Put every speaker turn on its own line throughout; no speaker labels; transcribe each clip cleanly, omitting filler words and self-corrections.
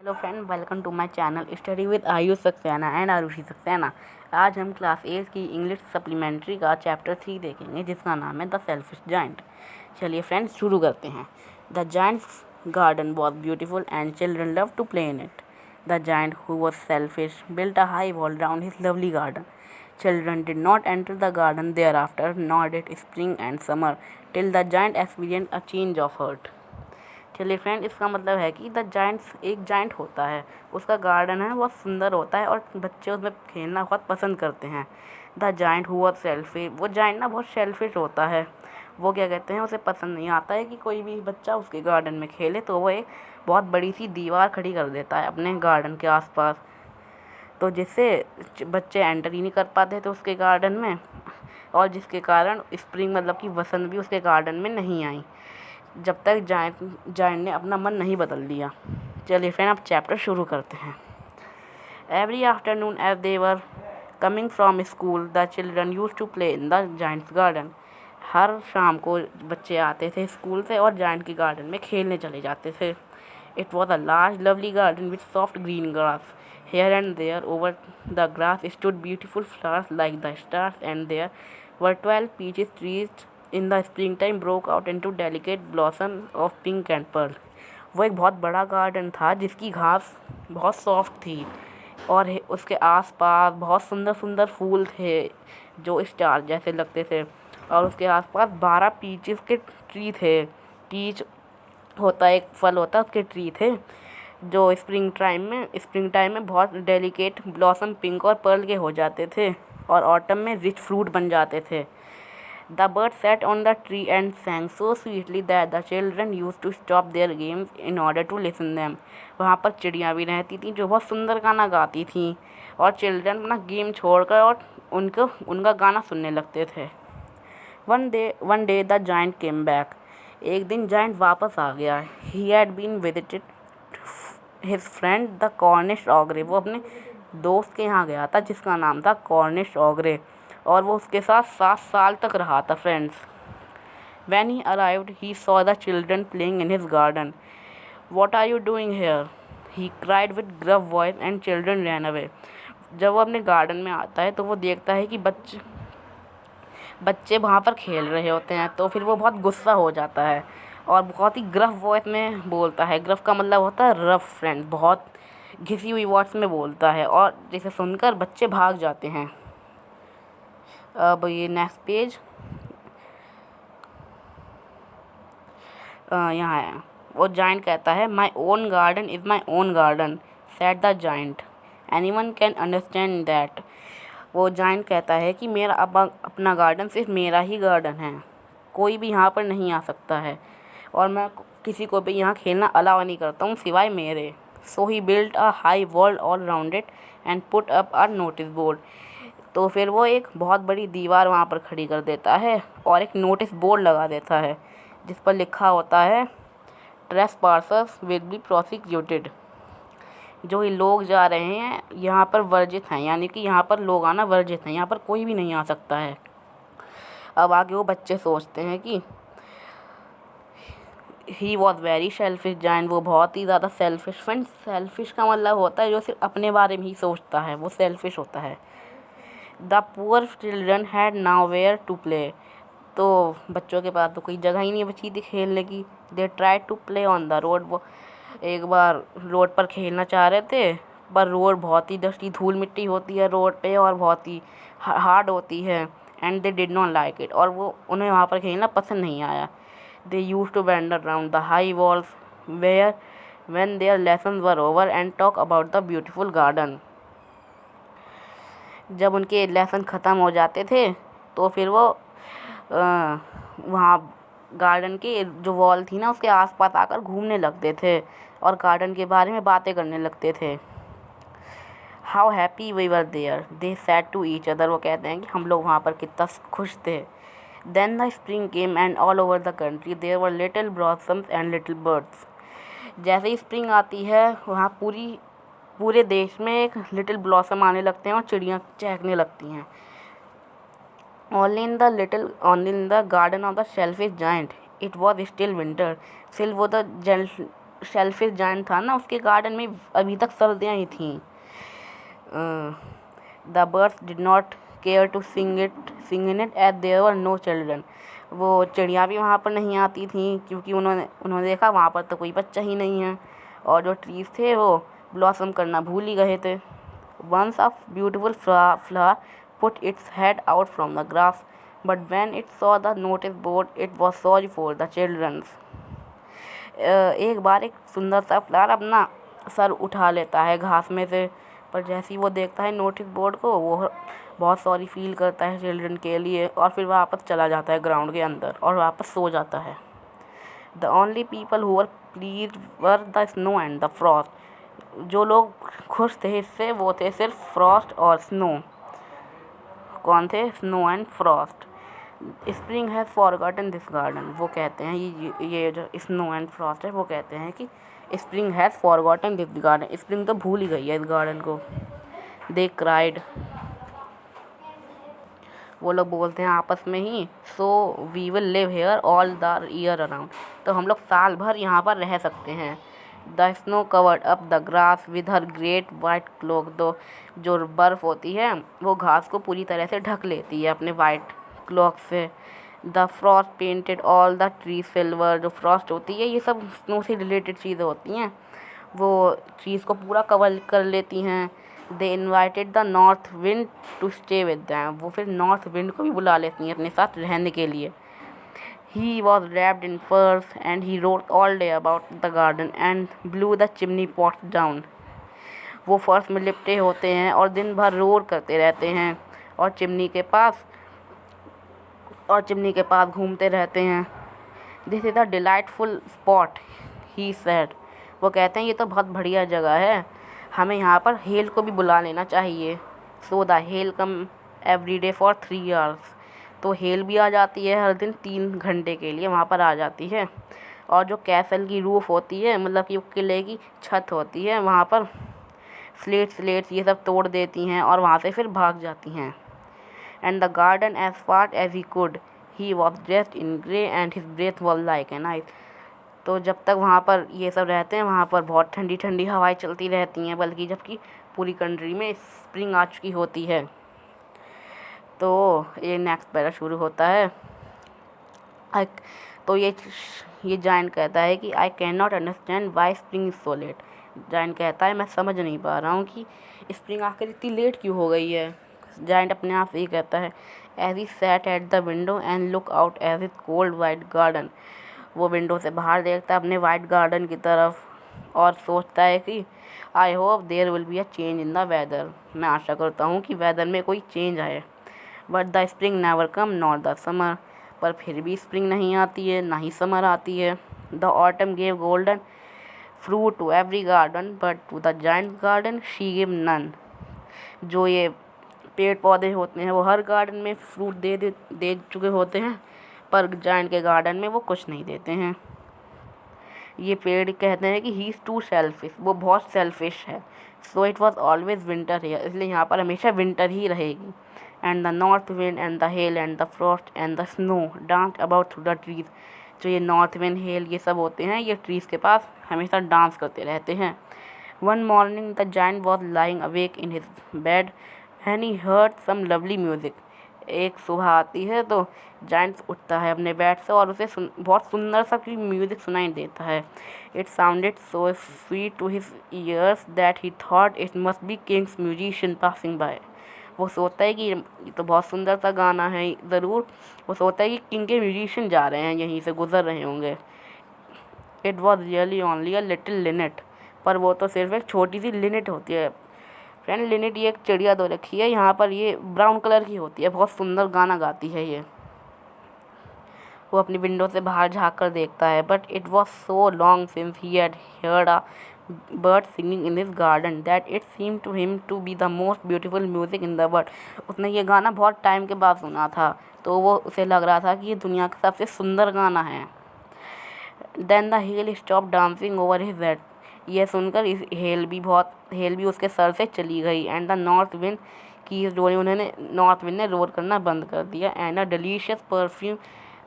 Hello friend, welcome to my channel study with Ayush Saxena and Aarushi Saxena. आज हम class 8 की English supplementary का चैप्टर 3 देखेंगे जिसका नाम है द सेल्फिश जायंट। चलिए फ्रेंड्स, शुरू करते हैं। The giant's garden was beautiful and children love to play in it. The giant who was selfish built a high wall round his lovely garden. Children did not enter the garden thereafter, nor did spring and summer, till the giant experienced a change of heart. चलिए friend, इसका मतलब है कि the giants एक giant होता है, उसका garden है बहुत सुंदर होता है और बच्चे उसमें खेलना बहुत पसंद करते हैं। The giant who was selfish, वो जायंट ना बहुत सेल्फिश होता है। वो क्या कहते हैं, उसे पसंद नहीं आता है कि कोई भी बच्चा उसके गार्डन में खेले, तो वो एक बहुत बड़ी सी दीवार खड़ी कर देता है अपने गार्डन के आसपास, तो जिससे बच्चे एंटर ही नहीं कर पाते थे उसके गार्डन में, और जिसके कारण स्प्रिंग मतलब कि वसंत भी उसके गार्डन में नहीं आई जब तक जायंट ने अपना मन नहीं बदल दिया। चलिए फ्रेंड, अब चैप्टर शुरू करते हैं। Every afternoon as they were coming from school the children used to play in the giant's garden. हर शाम को बच्चे आते थे स्कूल से और जायंट के गार्डन में खेलने चले जाते थे। It was a large lovely garden with soft green grass. Here and there over the grass stood beautiful flowers like the stars, and there were 12 peach trees in the springtime broke out into delicate blossoms of pink and pearl. वो एक बहुत बड़ा garden था जिसकी घास बहुत soft थी और उसके आसपास बहुत सुंदर सुंदर फूल थे जो स्टार जैसे लगते थे, और उसके आसपास 12 पीचेस के ट्री थे। पीच होता है, एक फल होता है, उसके ट्री थे जो स्प्रिंग टाइम में बहुत डेलिकेट ब्लॉसम पिंक और पर्ल के हो जाते थे और ऑटम में रिच फ्रूट बन जाते थे। The bird set on the tree and sang so sweetly that the children used to stop their games in order to listen them. वहाँ पर चिड़ियाँ भी रहती थीं जो बहुत सुंदर गाना गाती थीं, और चिल्ड्रन अपना गेम छोड़कर और उनका गाना सुनने लगते थे। One day the giant came back. एक दिन जायंट वापस आ गया। He had been visited his friend the Cornish ogre. वो अपने दोस्त के यहाँ गया था जिसका नाम था कॉर्निश ऑग्रे, और वो उसके साथ 7 साल तक रहा था friends. When he arrived, he saw the children playing in his garden. What are you doing here? He cried with gruff voice, and children ran away. जब वो अपने गार्डन में आता है तो वो देखता है कि बच्चे वहाँ पर खेल रहे होते हैं, तो फिर वो बहुत गुस्सा हो जाता है और बहुत ही ग्रफ वॉइस में बोलता है। ग्रफ का मतलब होता है रफ फ्रेंड, बहुत घिसी हुई वॉइस में बोलता है, और जिसे सुनकर बच्चे भाग जाते हैं। अब ये नेक्स्ट पेज यहाँ है। वो जायंट कहता है, my own garden is my own garden, said the giant, any one can understand that. वो जायंट कहता है कि मेरा अपना गार्डन सिर्फ मेरा ही गार्डन है, कोई भी यहाँ पर नहीं आ सकता है, और मैं किसी को भी यहाँ खेलना अलाउ नहीं करता हूँ सिवाय मेरे. So he built a high wall all round it and put up a notice board. तो फिर वो एक बहुत बड़ी दीवार वहाँ पर खड़ी कर देता है और एक नोटिस बोर्ड लगा देता है जिस पर लिखा होता है, ट्रेसपासर्स विल बी प्रोसिक्यूटेड. जो ये लोग जा रहे हैं यहाँ पर वर्जित हैं, यानी कि यहाँ पर लोग आना वर्जित हैं, यहाँ पर कोई भी नहीं आ सकता है. अब आगे वो बच्चे सोचते हैं कि he was very selfish giant, वो बहुत ही ज़्यादा सेल्फिश. फ्रेंड, सेल्फिश का मतलब होता है जो सिर्फ अपने बारे में ही सोचता है, वो सेल्फिश होता है. The poor children had now where to play. तो बच्चों के पास तो कोई जगह ही नहीं बची थी खेलने की. They try to play on the road. वो एक बार रोड पर खेलना चाह रहे थे, पर रोड बहुत ही डस्टी, धूल मिट्टी होती है रोड पे और बहुत ही हार्ड होती है. And they did not like it, और वो उन्हें वहाँ पर खेलना पसंद नहीं आया. They used to wander around the high walls where when their lessons were over and talk about the beautiful garden. जब उनके लेसन ख़त्म हो जाते थे तो फिर वो वहाँ गार्डन के जो वॉल थी ना उसके आसपास आकर घूमने लगते थे और गार्डन के बारे में बातें करने लगते थे. How happy we were there, they said to each other. वो कहते हैं कि हम लोग वहाँ पर कितना खुश थे. Then the spring came and all over the country there were little blossoms and little birds. जैसे ही स्प्रिंग आती है वहाँ पूरे देश में एक लिटिल ब्लॉसम आने लगते हैं और चिड़ियाँ चहकने लगती हैं. Only in the garden of the selfish giant, it was still winter. Still वो शेलफिश जायंट था ना, उसके गार्डन में अभी तक सर्दियाँ ही थीं। The birds did not care to sing in it as there were no children. वो चिड़िया भी वहाँ पर नहीं आती थी क्योंकि उन्होंने देखा वहाँ पर तो कोई बच्चा ही नहीं है, और जो ट्रीज थे वो ब्लॉसम करना भूल ही गए थे। Once a beautiful flower put its head out from the grass, but when it saw the notice board it was sorry for the childrens. एक बार एक सुंदर सा फ्लावर अपना सर उठा लेता है घास में से, पर जैसे ही वो देखता है नोटिस बोर्ड को, वो बहुत सॉरी फील करता है चिल्ड्रन के लिए, और फिर वापस चला जाता है ग्राउंड के अंदर और वापस सो जाता है। The only people who were please were the snow and the Frost. जो लोग खुश थे इससे वो थे सिर्फ फ्रॉस्ट और स्नो। कौन थे? Snow and Frost. Spring has forgotten this garden. वो कहते हैं ये जो स्नो एंड फ्रॉस्ट है वो कहते हैं कि spring has forgotten this garden. Spring तो भूल ही गई है इस गार्डन को। They cried. वो लोग बोलते हैं आपस में ही, so we will live here all the year around. तो हम लोग साल भर यहाँ पर रह सकते हैं। The snow covered up the grass with her great white cloak. दो जो बर्फ़ होती है वो घास को पूरी तरह से ढक लेती है अपने वाइट क्लॉक से। The Frost painted all the tree silver. जो फ्रॉस्ट होती है ये सब स्नो से रिलेटेड चीज़ें होती हैं, वो ट्रीज़ को पूरा कवर कर लेती हैं। They invited the north wind to stay with them. वो फिर नॉर्थ विंड को भी बुला लेती हैं अपने साथ रहने के लिए। He was wrapped in furs and he rode all day about the garden and blew the chimney pots down। वो फर्श में लिपटे होते हैं और दिन भर रोर करते रहते हैं और चिमनी के पास घूमते रहते हैं। This is a delightful spot he said. वो कहते हैं ये तो बहुत बढ़िया जगह है, हमें यहाँ पर हेल को भी बुला लेना चाहिए। So the hell come every day for 3 hours। तो हेल भी आ जाती है हर दिन 3 घंटे के लिए वहाँ पर आ जाती है। और जो कैसल की रूफ होती है, मतलब कि किले की छत होती है, वहाँ पर स्लेट्स ये सब तोड़ देती हैं और वहाँ से फिर भाग जाती हैं। And the garden as far as he could he was dressed in grey and his breath was like an ice. तो जब तक वहाँ पर ये सब रहते हैं वहाँ पर बहुत ठंडी ठंडी हवाएं चलती रहती हैं, बल्कि जबकि पूरी कंट्री में स्प्रिंग आ चुकी होती है। तो ये नेक्स्ट पैरा शुरू होता है। तो ये जायंट कहता है कि I can not understand why spring is so let. Giant कहता है मैं समझ नहीं पा रहा हूँ कि स्प्रिंग आखिर इतनी लेट क्यों हो गई है। जायंट अपने आप से ही कहता है, as he sat at the window and look out as is cold white garden. वो विंडो से बाहर देखता है अपने वाइट गार्डन की तरफ और सोचता है कि I hope there will be a change in the weather. मैं आशा करता हूँ कि वेदर में कोई चेंज आए। But the spring never come not the summer. पर फिर भी स्प्रिंग नहीं आती है, ना ही समर आती है। The autumn gave golden fruit to every garden but to the giant garden she give none. जो ये पेड़ पौधे होते हैं वो हर गार्डन में फ्रूट दे चुके होते हैं, पर जायंट के गार्डन में वो कुछ नहीं देते हैं। ये पेड़ कहते हैं कि ही इज़ टू सेल्फिश। वो बहुत सेल्फिश है। So it was always winter here. इसलिए यहाँ पर हमेशा विंटर ही रहेगी। And the north wind and the hell and the Frost and the snow dance about through the trees. जो ये नॉर्थ विंड हेल ये सब होते हैं ये ट्रीज़ के पास हमेशा डांस करते रहते हैं। One morning the giant was lying awake in his bed and he heard some lovely music. एक सुबह आती है तो जायंट उठता है अपने बेड से और उसे बहुत सुंदर सा म्यूज़िक सुनाई देता है। It sounded so sweet to his ears that he thought it must be king's musician passing by. वो सोचता है कि ये तो बहुत सुंदर सा गाना है ज़रूर। वो सोचता है कि किंग के म्यूजिशियन जा रहे हैं, यहीं से गुजर रहे होंगे। It was really only a little Lynette. पर वो तो सिर्फ एक छोटी सी लिनेट होती है। फ्रेंड, लिनेट ये एक चिड़िया दो रखी है यहाँ पर, ये ब्राउन कलर की होती है, बहुत सुंदर गाना गाती है ये। वो अपनी विंडो से बाहर झाँक कर देखता है। But it was so long since he had heard a bird singing in his garden that it seem to him to be the most beautiful music in the world. उसने ये गाना बहुत टाइम के बाद सुना था, तो वो उसे लग रहा था कि ये दुनिया का सबसे सुंदर गाना है। Then the hail stop dancing over his head. यह सुनकर इस हेल भी उसके सर से चली गई। And the north wind north wind ने रोर करना बंद कर दिया। And a delicious perfume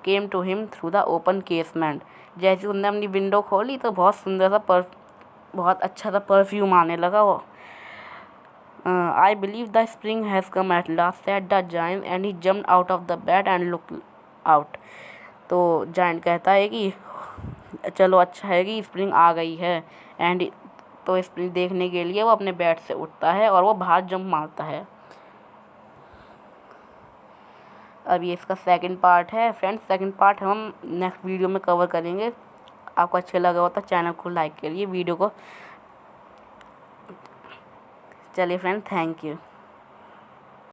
came to him through the open casement. जैसे उसने अपनी विंडो खोली तो बहुत अच्छा सा परफ्यूम आने लगा वो। I believe the spring has come at last said the giant and he jumped out of the bed and look out. तो जायंट कहता है कि चलो अच्छा है कि स्प्रिंग आ गई है। एंड तो स्प्रिंग देखने के लिए वो अपने बेड से उठता है और वो बाहर जंप मारता है। अब ये इसका सेकंड पार्ट है फ्रेंड्स। सेकंड पार्ट हम नेक्स्ट वीडियो में कवर करेंगे। आपको अच्छा लगा हो तो चैनल को लाइक करिए, वीडियो को। चलिए फ्रेंड, थैंक यू।